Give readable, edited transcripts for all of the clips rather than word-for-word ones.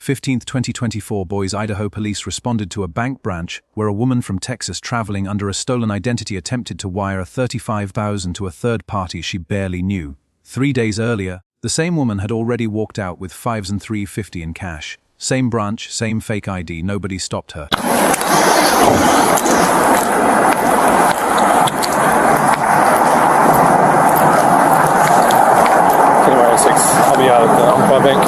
15, 2024, Boise, Idaho police responded to a bank branch where a woman from Texas traveling under a stolen identity attempted to wire $35,000 to a third party she barely knew. 3 days earlier, the same woman had already walked out with $5,000 and $350 in cash. Same branch, same fake ID, nobody stopped her. I'll be out at the Umpqua Bank.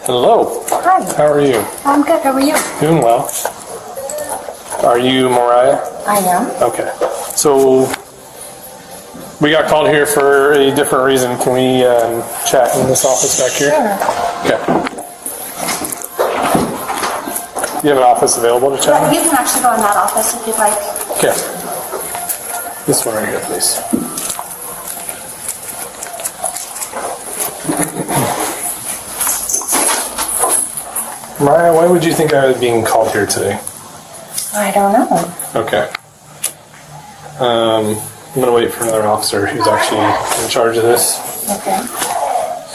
Hello. Hi. How are you? I'm good. How are you? Doing well. Are you Mariah? I am. Okay. So we got called here for a different reason. Can we chat in this office back here? Sure. Okay. Do you have an office available to chat? You can actually go in that office if you'd like. Okay. This one right here, please. Mariah, why would you think I was being called here today? I don't know. Okay. I'm going to wait for another officer who's actually in charge of this. Okay.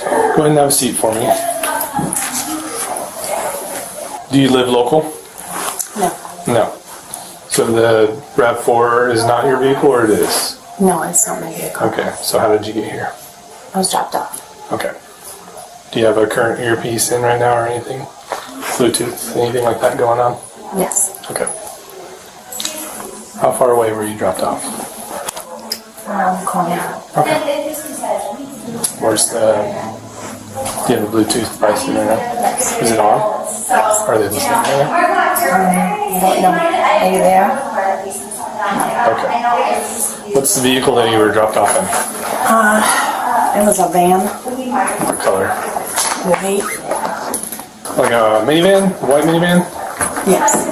Go ahead and have a seat for me. Do you live local? No. No. So the RAV4 is not your vehicle, or it is? No, it's not my vehicle. Okay. So how did you get here? I was dropped off. Okay. Do you have a current earpiece in right now or anything? Bluetooth, anything like that going on? Yes. Okay. How far away were you dropped off? Around the corner. Okay. Where's the... Do you have a Bluetooth device in there now? Yes. Is it on? Are they listening right now? I don't know. Are you there? Okay. What's the vehicle that you were dropped off in? It was a van. What color? White. Like a minivan? A white minivan? Yes.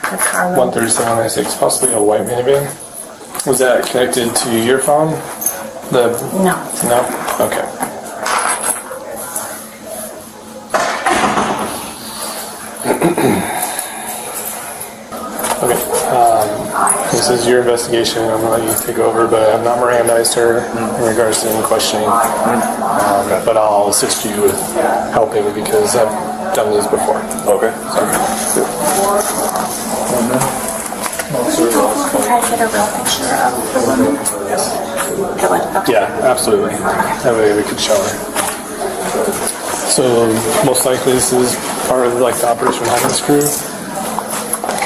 The car. 13796, possibly a white minivan. Was that connected to your phone? No. No? Okay. Okay. This is your investigation. I'm going to let you take over, but I've not Mirandized her in regards to any questioning. But I'll assist you with helping because I've done these before. Okay. Try to get a real picture of the woman. It would. Okay. Yeah, absolutely. That way we could show her. So most likely this is part of like the Operation Highlands crew.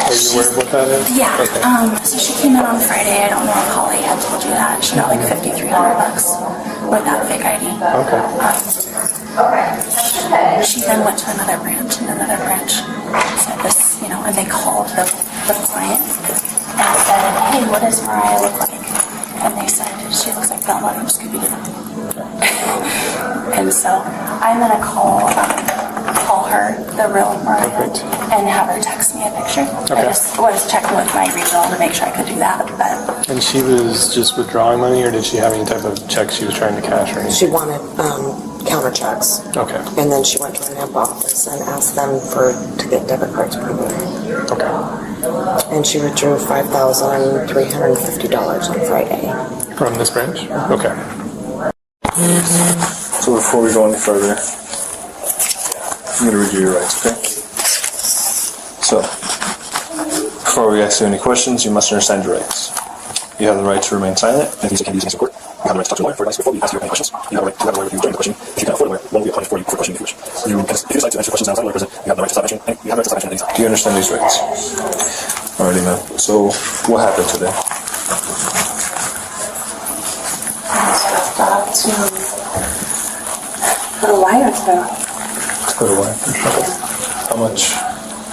Are you aware of what that is? Yeah. Okay. So she came in on Friday. I don't know if Holly had told you that. She got like $5,300 with that fake ID. Okay. She then went to another branch, and another branch said this, and they called the client and said, "Hey, what does Mariah look like?" And they said, "She looks like Velma from Scooby-Doo." And so I'm gonna call her, the real Mariah, Perfect. and have her text me a picture. Okay. I just was checking with my regional to make sure I could do that, but And she was just withdrawing money, or did she have any type of check she was trying to cash or anything? She wanted counter checks, Okay. and then she went to an amp office and asked them to get debit cards printed. Okay. And she withdrew $5,350 on Friday. From this branch? Okay. So before we go any further, I'm going to review your rights, okay? So, before we ask you any questions, you must understand your rights. You have the right to remain silent and can be used in court. You have the right to talk to a lawyer for advice before you ask any questions. You have the right to have a lawyer with you during the question. If you can't afford a lawyer, one will be appointed for you for questioning if you wish. If you decide to answer questions outside the lawyer present, you have the right to stop answering. You have the right to stop answering anytime. Do you understand these rights? Alrighty, man. So, what happened today? to put a wire through. Put a wire through. How much?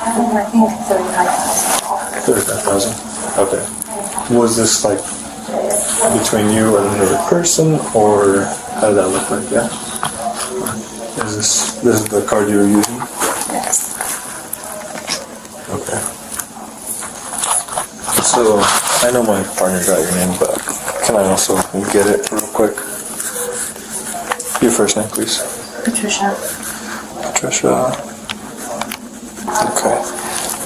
I think $35,000. $35,000. Okay. Was this like between you and another person, or how did that look like? Yeah. Is this the card you were using? Yes. Okay. So So, I know my partner got your name, but can I also get it real quick? Your first name, please. Patricia. Patricia. Okay.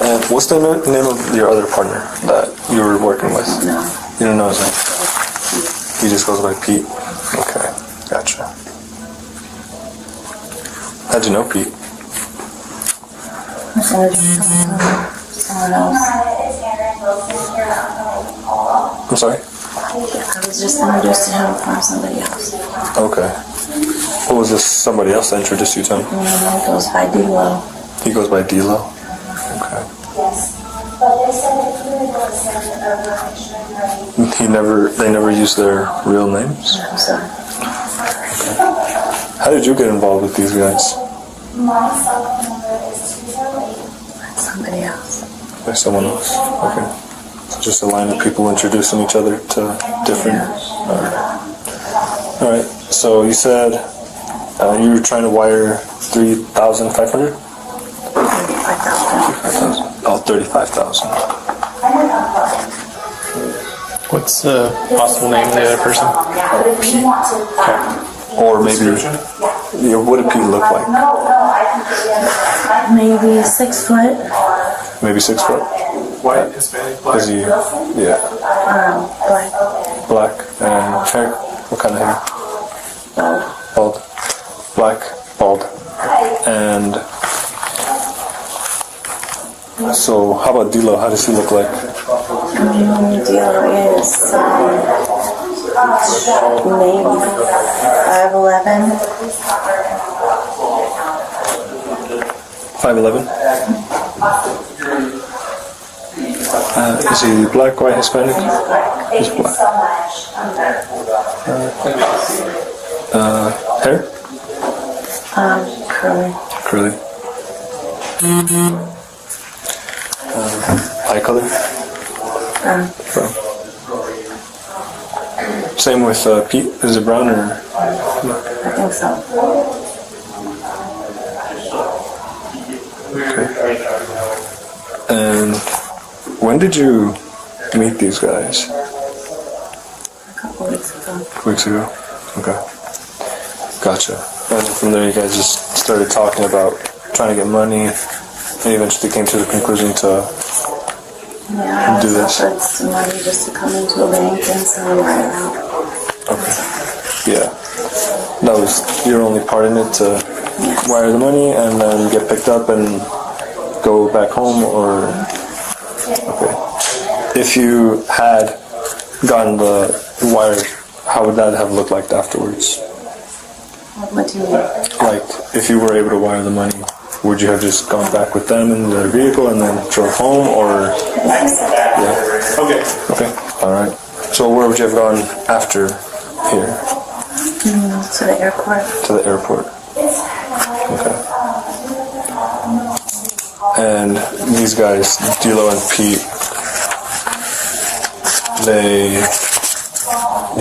And what's the name of your other partner that you were working with? No. You don't know his name? He just goes by Pete? Okay, gotcha. How'd you know Pete? Someone else. I'm sorry? I was just introduced to him from somebody else. Okay. What was this somebody else that introduced you to him? He goes by D-Lo. He goes by D-Lo? Okay. They never use their real names? So, Okay. How did you get involved with these guys? somebody else. By someone else? Okay. So just a line of people introducing each other to different... Alright. So you said you were trying to wire 3,500? 35,000. Oh, 35,000. What's the possible name of the other person? Or maybe... Yeah, what did Pete look like? Maybe 6 foot. Maybe 6 foot? White, Hispanic, black. Is he... Yeah. Black. Black and hair? What kind of hair? Bald. Black, bald. And... So, how about D-Lo? How does he look like? D-Lo is maybe 5'11". 5'11"? Is he black, white, Hispanic? He's black. Hair? Curly. Curly. Eye color? Brown. Same with Pete. Is it brown or? I think so. Okay. And when did you meet these guys? A couple weeks ago. Weeks ago? Okay. Gotcha. And from there you guys just started talking about trying to get money and eventually came to the conclusion to Yeah, I do was this. offered some money just to come into a bank and send wire out. Okay. Yeah. That was your only part in it to wire the money and then get picked up and go back home, or... Okay. If you had gotten the wire, how would that have looked like afterwards? What do you mean? Like, if you were able to wire the money, would you have just gone back with them in their vehicle and then drove home, or... Yeah. Okay. Okay. Alright. So where would you have gone after here? To the airport. To the airport. Okay. And these guys, D-Lo and Pete,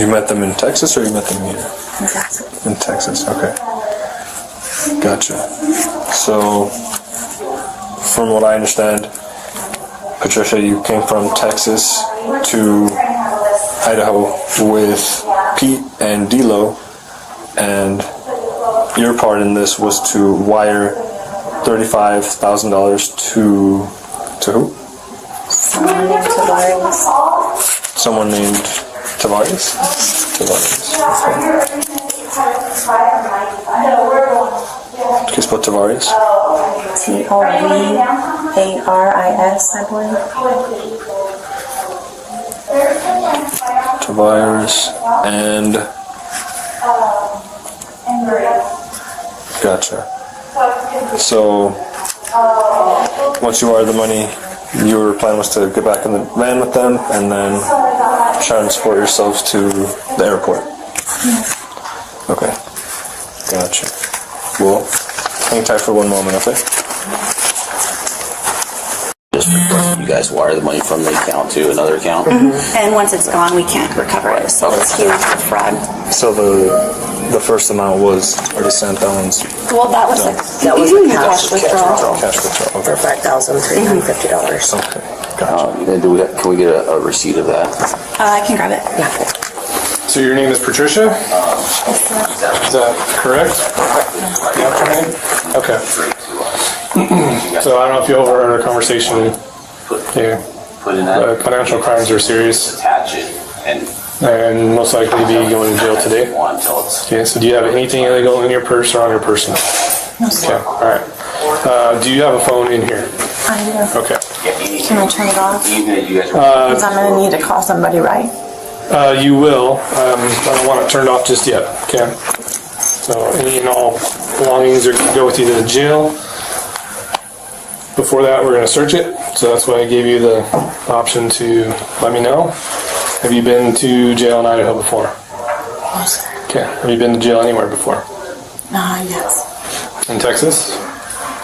you met them in Texas or you met them here? In Texas. In Texas, okay. Gotcha. So, from what I understand, Patricia, you came from Texas to Idaho with Pete and D-Lo, and your part in this was to wire $35,000 to who? Someone named Tavares. Someone named Tavares? Tavares. Can you spell Tavares? Tovaris, I believe. Tavares and... Gotcha. So, once you wired the money, your plan was to get back in the van with them and then try and transport yourselves to the airport. Okay. Gotcha. Well, hang tight for one moment, okay? Just you guys wire the money from the account to another account. And once it's gone, we can't recover it. So it's huge fraud. So the first amount was already sent, that one's Well, that was That was the cash withdrawal. cash withdrawal. for Okay. $5,350. Okay. Can we get a receipt of that? I can grab it. Yeah. So your name is Patricia? Is that correct? That's your name? Okay. So I don't know if you overheard our conversation here. Put in that. Financial crimes are serious Attach it and most likely be going to jail today. Okay, so do you have anything illegal in your purse or on your person? No, sir. Okay, all right. Do you have a phone in here? I do. Okay. Can I turn it off? Because I'm going to need to call somebody, right? You will. I don't want it turned off just yet. Okay. So any and all belongings are going to go with you to the jail. Before that, we're going to search it. So that's why I gave you the option to let me know. Have you been to jail in Idaho before? No, sir. Okay. Have you been to jail anywhere before? Yes. In Texas?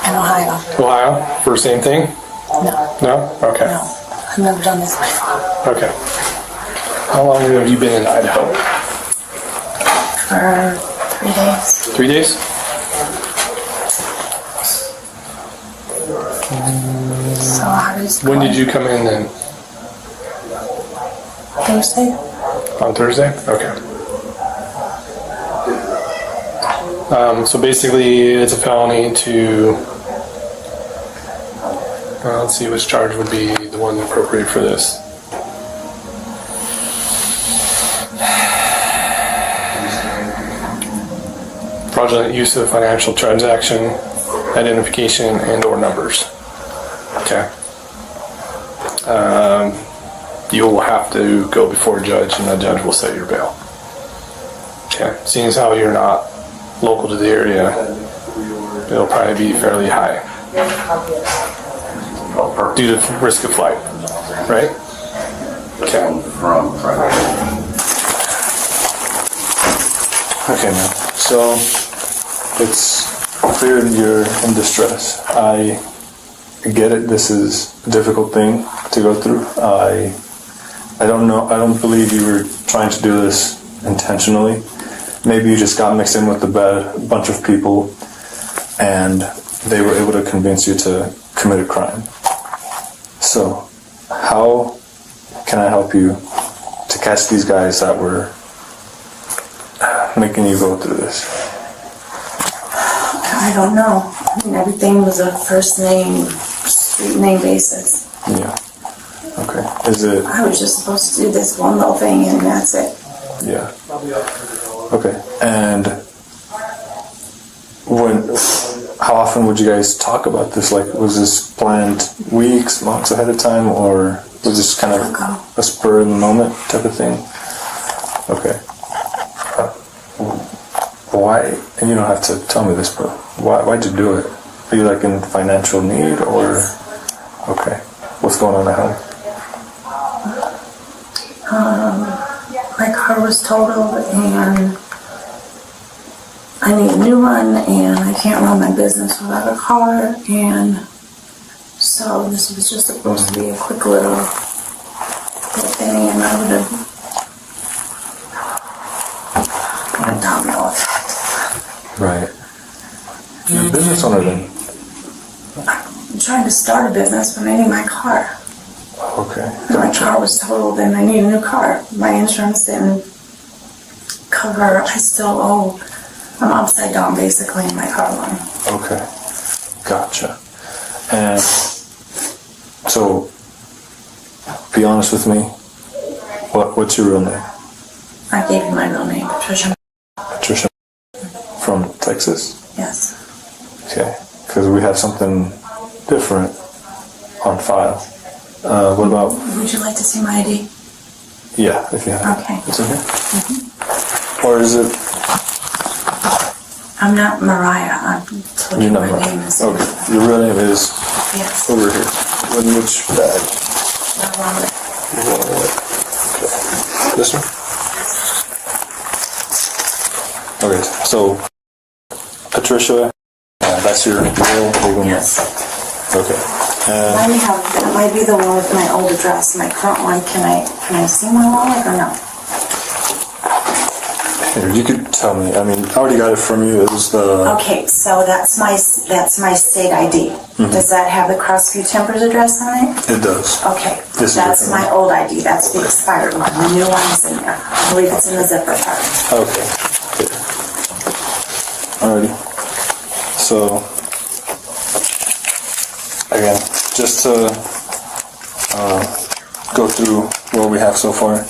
In Ohio. Ohio? For the same thing? No. No? Okay. No. I've never done this before. Okay. How long have you been in Idaho? For 3 days. 3 days? So how does When did you come in then? Thursday? On Thursday? Okay. So basically, it's a felony to. Let's see which charge would be the one appropriate for this. Fraudulent use of financial transaction, identification, and/or numbers. Okay. You will have to go before a judge, and the judge will set your bail. Okay. Seeing as how you're not local to the area, it'll probably be fairly high due to risk of flight, right? Okay. Okay, man. So it's clear that you're in distress. I get it. This is a difficult thing to go through. I don't know. I don't believe you were trying to do this intentionally. Maybe you just got mixed in with a bunch of people, and they were able to convince you to commit a crime. So, how can I help you to catch these guys that were making you go through this? I don't know. I mean, everything was a first name, street name basis. Yeah. Okay. Is it? I was just supposed to do this one little thing and that's it. Yeah. Okay. And how often would you guys talk about this? Like, was this planned weeks, months ahead of time, or was this kind of a spur in the moment type of thing? Okay. Why? And you don't have to tell me this, but why'd you do it? Are you like in financial need, or okay? What's going on at home? My car was totaled and I need a new one and I can't run my business without a car, and so this was just supposed to be a quick little thing, and I would have a domino effect. Right. You're a business owner then? I'm trying to start a business, but I need my car. Okay. My car was totaled and I need a new car. My insurance didn't cover, I still owe. I'm upside down basically in my car loan. Okay. Gotcha. And so, be honest with me. What's your real name? I gave you my real name, Patricia. Patricia. From Texas? Yes. Okay. Because we have something different on file. What about? Would you like to see my ID? Yeah, if you have. Okay. It's okay. Or is it? I'm not Mariah. I told you You're not my right. name is. Okay. Your real name is Yes. over here. In which bag? Miranda. Okay. This one? Okay, so Patricia, that's your real legal name? Yes. Okay. Let me have, that might be the one with my old address. My current one, can I see my wallet or no? Here, you could tell me. I mean, I already got it from you. It was the... Okay, so that's my state ID. Does that have the Crossview Timbers address on it? It does. Okay, This is that's different. my old ID. That's the expired one. The new one's in there. I believe it's in the zipper part. Okay. Good. Alrighty. So, again, just to go through what we have so far.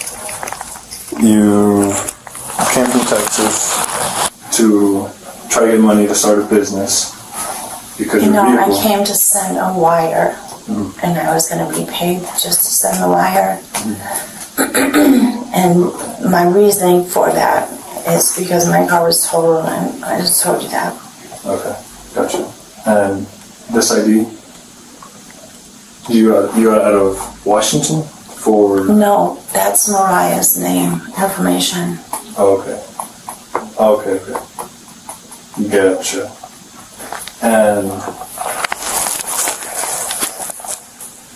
You came from Texas to try to get money to start a business because your I vehicle... came to send a wire, and I was going to be paid just to send the wire. And my reasoning for that is because my car was totaled, and I just told you that. Okay, gotcha. And this ID, you got out of Washington for... No, that's Mariah's name, information. Oh, okay. Okay. Gotcha. And...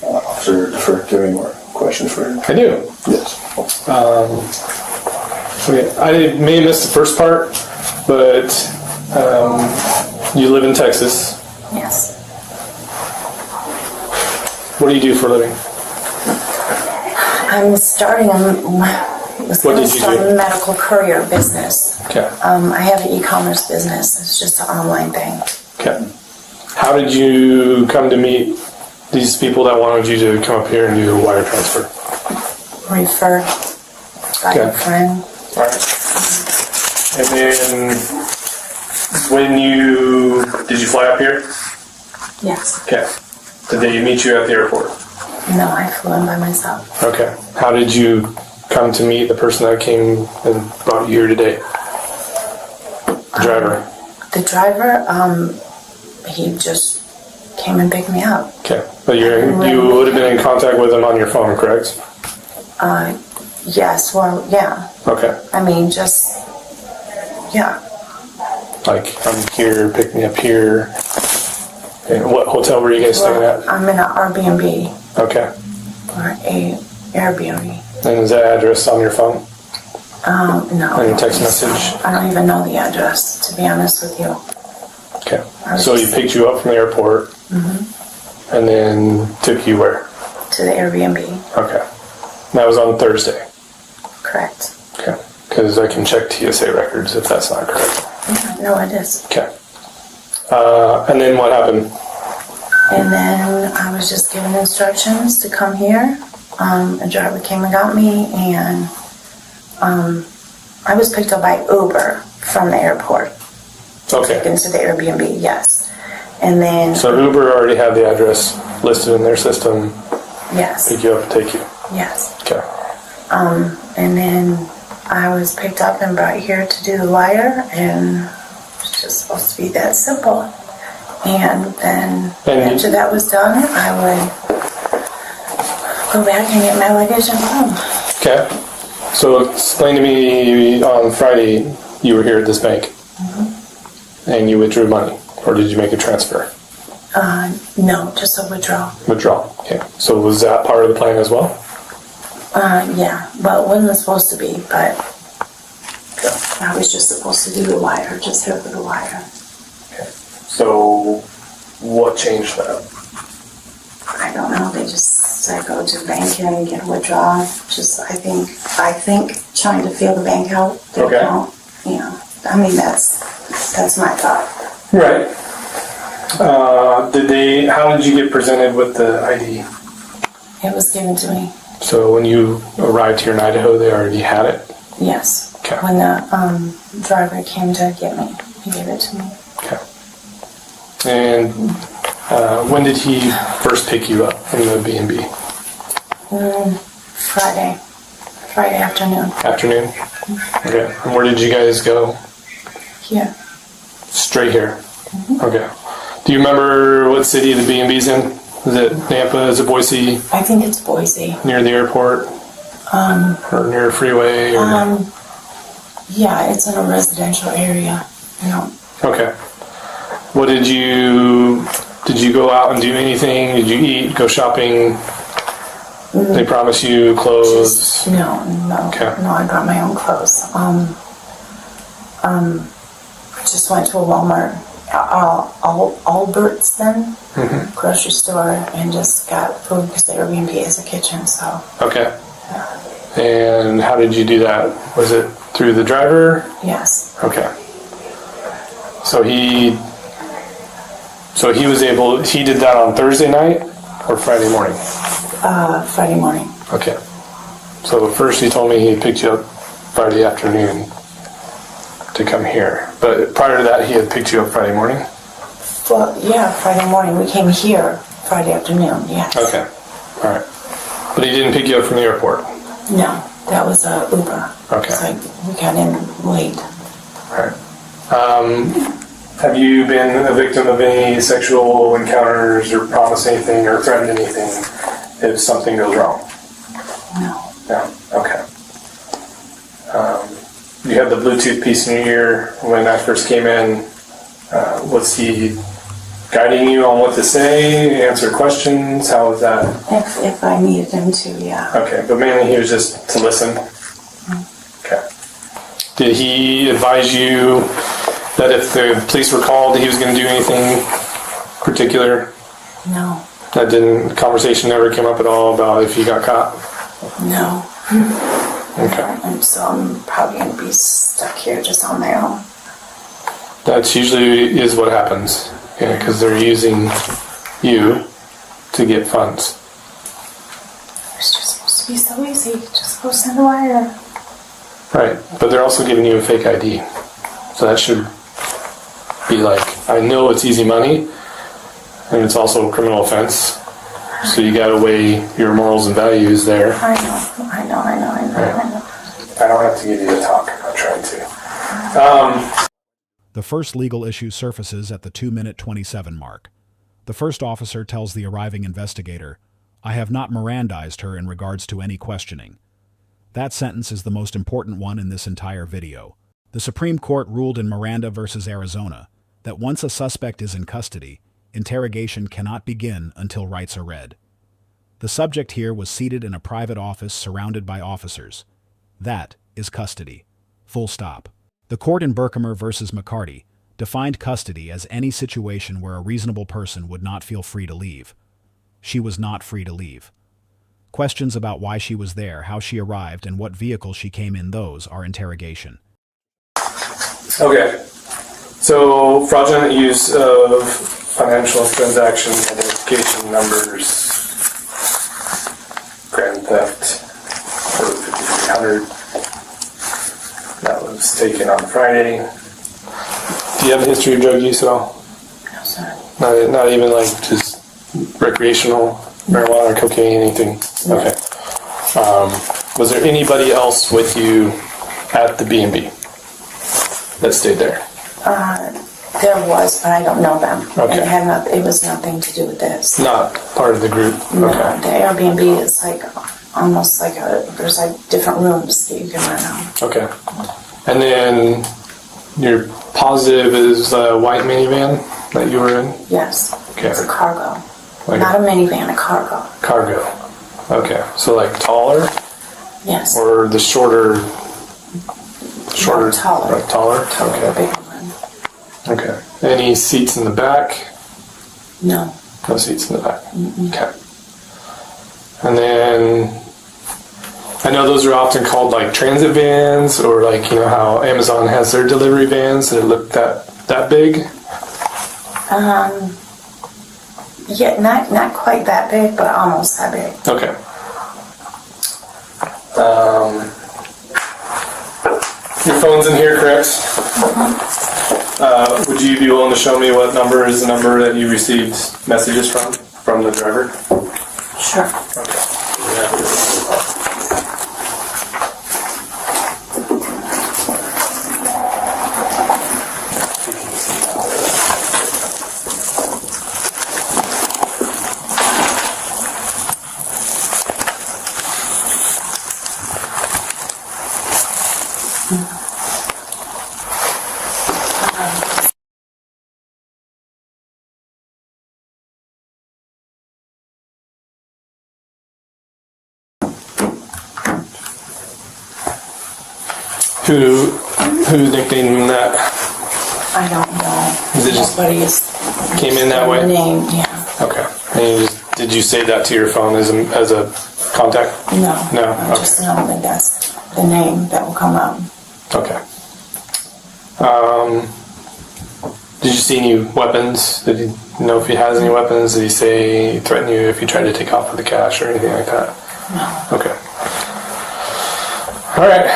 Officer, give me more questions for you. I do. Yes. Okay, I may have missed the first part, but you live in Texas. Yes. What do you do for a living? I'm starting What did you do? a medical courier business. Okay. I have an e-commerce business. It's just an online thing. Okay. How did you come to meet these people that wanted you to come up here and do a wire transfer? Referred by a Okay. friend. All right. And then did you fly up here? Yes. Okay. Did they meet you at the airport? No, I flew in by myself. Okay. How did you come to meet the person that came and brought you here today? The driver. The driver, he just came and picked me up. Okay. But you would have been in contact with him on your phone, correct? Yes, well, yeah. Okay. I mean, just, yeah. Like, I'm here, pick me up here. And what hotel were you guys staying at? I'm in an Airbnb Okay. or a Airbnb. And is that address on your phone? No. On your text message? I don't even know the address, to be honest with you. Okay. So he picked you up from the airport and then took you where? To the Airbnb, Okay. That was on Thursday. correct. Okay. Because I can check TSA records if that's not correct. No, it is. Okay. And then what happened? And then I was just given instructions to come here. A driver came and got me, and I was picked up by Uber from the airport. Okay. Into the Airbnb, yes. And then, So Uber already had the address listed in their system. yes, Pick you up and take you. yes. Okay. And then I was picked up and brought here to do the wire, and it's just supposed to be that simple. And then after that was done, I would go back and get my luggage and go home. Okay. So explain to me, on Friday you were here at this bank and you withdrew money, or did you make a transfer? No, just a withdrawal. Withdrawal. Okay. So was that part of the plan as well? Yeah, well, it wasn't supposed to be, but I was just supposed to do the wire, just here for the wire. Okay. So what changed that? I don't know, they just said go to the bank and get a withdrawal. Just, I think trying to feel the bank out. Their Okay. account, you know, I mean, that's my thought. Right. How did you get presented with the ID? It was given to me, So when you arrived here in Idaho, they already had it? yes. Okay. When the driver came to get me, he gave it to me. Okay. And when did he first pick you up from the B&B? Friday afternoon. Afternoon? Okay. And where did you guys go? Here. Straight here? Okay. Do you remember what city the B&B's in? Is it Nampa? Is it Boise? I think it's Boise. Near the airport? Or near a freeway? Or... Yeah, it's in a residential area. You know. Okay. What did you go out and do anything? Did you eat, go shopping? They promise you clothes? No. Okay. No, I brought my own clothes. Just went to a Walmart, Albertsman grocery store, and just got food because the Airbnb is a kitchen. So Okay. And how did you do that? Was it through the driver? yes, Okay. So he did that on Thursday night or Friday morning? Friday morning. Okay. So first he told me he picked you up Friday afternoon to come here. But prior to that, he had picked you up Friday morning? Well, yeah, Friday morning. We came here Friday afternoon. Yes. Okay. All right. But he didn't pick you up from the airport? No, that was a Uber. Okay. So we got in late. All right. Have you been a victim of any sexual encounters or promised anything or threatened anything if something goes wrong? No. No. Okay. You had the Bluetooth piece in your ear when I first came in. Was he guiding you on what to say, answer questions? How was that? If I needed him to, yeah. Okay, but mainly he was just to listen? Okay. Did he advise you that if the police were called, he was going to do anything particular? No. That conversation never came up at all about if you got caught? No. Okay. And so I'm probably going to be stuck here just on my own. That's usually is what happens, because they're using you to get funds. It's just supposed to be so easy. Just go send a wire. Right, but they're also giving you a fake ID. So that should be like, I know it's easy money, and it's also a criminal offense. So you gotta weigh your morals and values there. I know. I don't have to give you the talk, I'm trying to. The first legal issue surfaces at the 2-minute 27 mark. The first officer tells the arriving investigator, "I have not Mirandized her in regards to any questioning." That sentence is the most important one in this entire video. The Supreme Court ruled in Miranda versus Arizona that once a suspect is in custody, interrogation cannot begin until rights are read. The subject here was seated in a private office surrounded by officers. That is custody. Full stop. The court in Berkemer versus McCarty defined custody as any situation where a reasonable person would not feel free to leave. She was not free to leave. Questions about why she was there, how she arrived, and what vehicle she came in, those are interrogation. Okay, so fraudulent use of financial transaction identification numbers, grand theft, for $5,300. That was taken on Friday. Do you have a history of drug use at all? No, sir. Not even like just recreational marijuana or cocaine, anything? No. Okay. Was there anybody else with you at the B&B that stayed there? There was, but I don't know them. Okay. It was nothing to do with this. Not part of the group? No, Okay. the Airbnb is like almost like there's like different rooms that you can rent out. Okay. And then you're positive is a white minivan that you were in? Yes. Okay. It's a cargo. Like Not a minivan, a cargo. cargo. Okay. So like taller Yes. or the shorter? No, taller. Taller? Taller, Okay. bigger one. Okay. Any seats in the back? No. No seats in the back. Okay. And then I know those are often called like transit vans, or like, you know how Amazon has their delivery vans that look that big. Yeah, not quite that big, but almost that big. Okay. Your phone's in here, correct? Would you be willing to show me what number is the number that you received messages from the driver? Sure. Okay. Who Who nicknamed him that? I don't know. Is it just Nobody's came in that way? name, yeah. Okay. And did you save that to your phone as a contact? No. No? I just know that that's the name that will come out. Okay. Did you see any weapons? Did he know if he has any weapons? Did he threaten you if you tried to take off with the cash or anything like that? No. Okay. All right.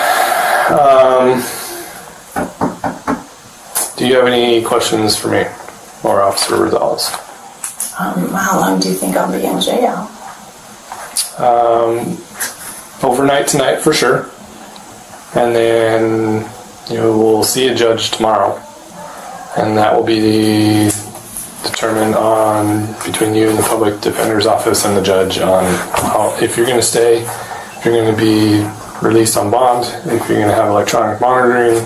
Do you have any questions for me or Officer Rosales? How long do you think I'll be in jail? Overnight tonight for sure. And then we'll see a judge tomorrow. And that will be determined on between you and the public defender's office and the judge on if you're going to stay, if you're going to be released on bond, if you're going to have electronic monitoring.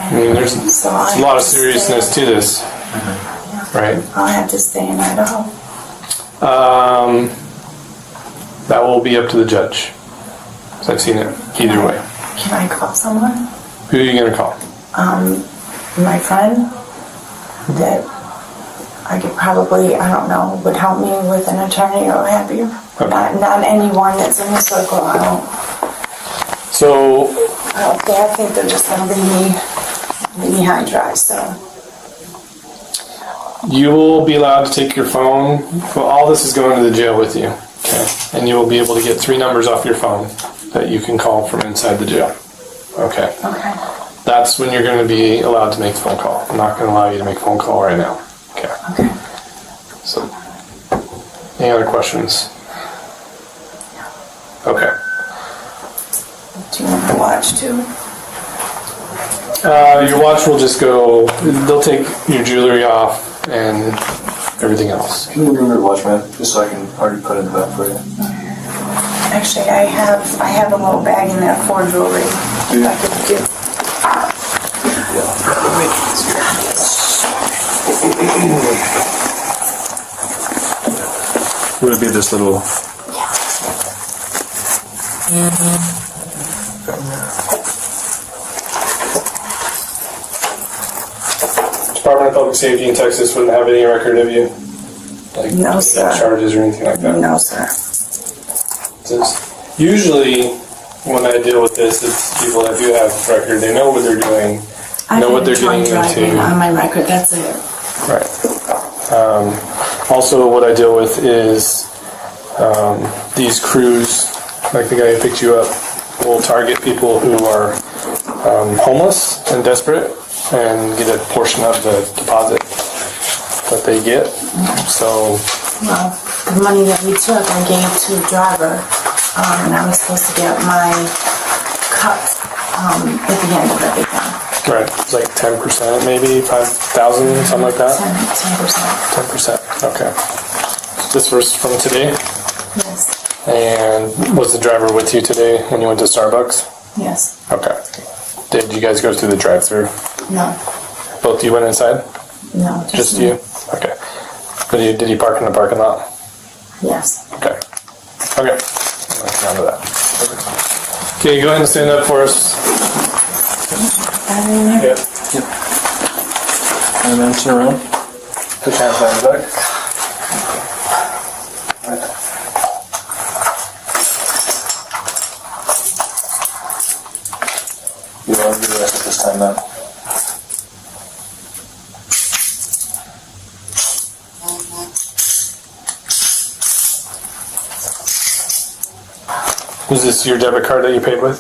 I mean, there's a lot of seriousness to this, right? I'll have to stay in Idaho. That will be up to the judge. So I've seen it either way. Can I call someone? Who are you going to call? My friend that I could probably, I don't know, would help me with an attorney or what have you. Okay. Not anyone that's in the circle. I think they're just going to leave me high and dry. So you will be allowed to take your phone. Well, all this is going to the jail with you. Okay. And you will be able to get 3 numbers off your phone that you can call from inside the jail. Okay. okay. That's when you're going to be allowed to make the phone call. I'm not going to allow you to make a phone call right now. Okay. Okay. So, any other questions? Okay. Do you want to watch too? Your watch will just go. They'll take your jewelry off and everything else. Can you bring your watch, man? Just so I can already put it in the back for you. Actually, I have a little bag in there for jewelry. If I could do. Would it be this little? Department of Public Safety in Texas wouldn't have any record of you? Like No, sir. charges or anything like that? No, sir. Usually, when I deal with this, it's people that do have record. They know what they're doing, know what they're getting into. On my record, that's it. Right. Also, what I deal with is these crews, like the guy who picked you up, will target people who are homeless and desperate and get a portion of the deposit that they get. So, Well, the money that we took, I gave to the driver, and I was supposed to get my cut at the end of everything. right, it's like 10%, maybe 5,000, something like that. 10%. 10%. Okay. This was from today. Yes. And was the driver with you today when you went to Starbucks? Yes. Okay. Did you guys go through the drive-thru? No. Both of you went inside? No. Just me. you? Okay. But did you park in the parking lot? Yes. Okay. Okay. Down to that. Okay, go ahead and stand up for us. Yep. And then turn around. Put your hands behind your back. You want to do the rest at this time, man. Was this your debit card that you paid with?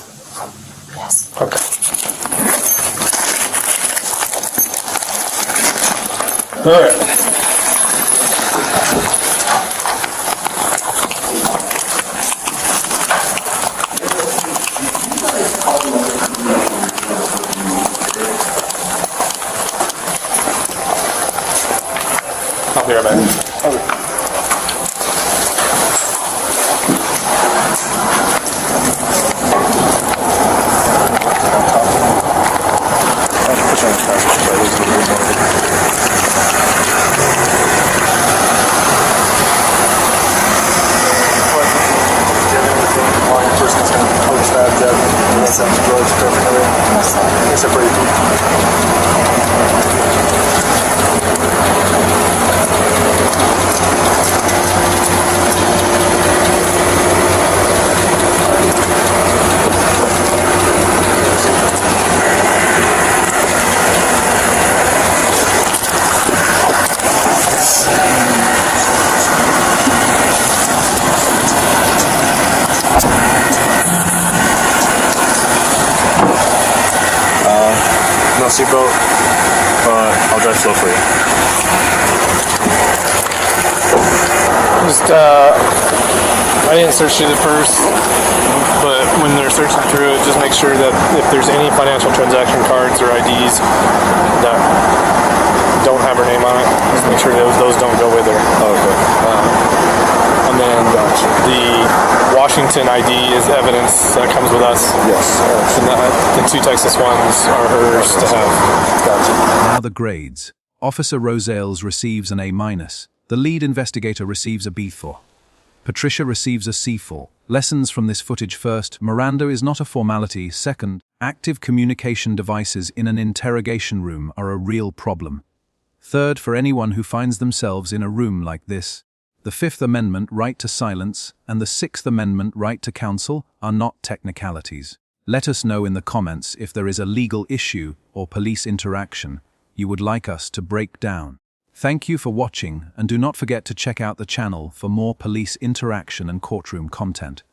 Yes. Okay. All right. I'll be right back. Okay. Just gonna post that, that sounds really perfect. separate No seatbelt, but I'll drive slow for you. Just, I didn't search through the purse, but when they're searching through it, just make sure that if there's any financial transaction cards or IDs that don't have her name on it, just make sure those don't go with her. Okay. And then the Washington ID is evidence that comes with us. Yes. And the 2 Texas ones are hers to have. Gotcha. Now the grades. Officer Rosales receives an A-. The lead investigator receives a B4. Patricia receives a C4. Lessons from this footage: first, Miranda is not a formality. Second, active communication devices in an interrogation room are a real problem. Third, for anyone who finds themselves in a room like this, the Fifth Amendment right to silence and the Sixth Amendment right to counsel are not technicalities. Let us know in the comments if there is a legal issue or police interaction you would like us to break down. Thank you for watching, and do not forget to check out the channel for more police interaction and courtroom content.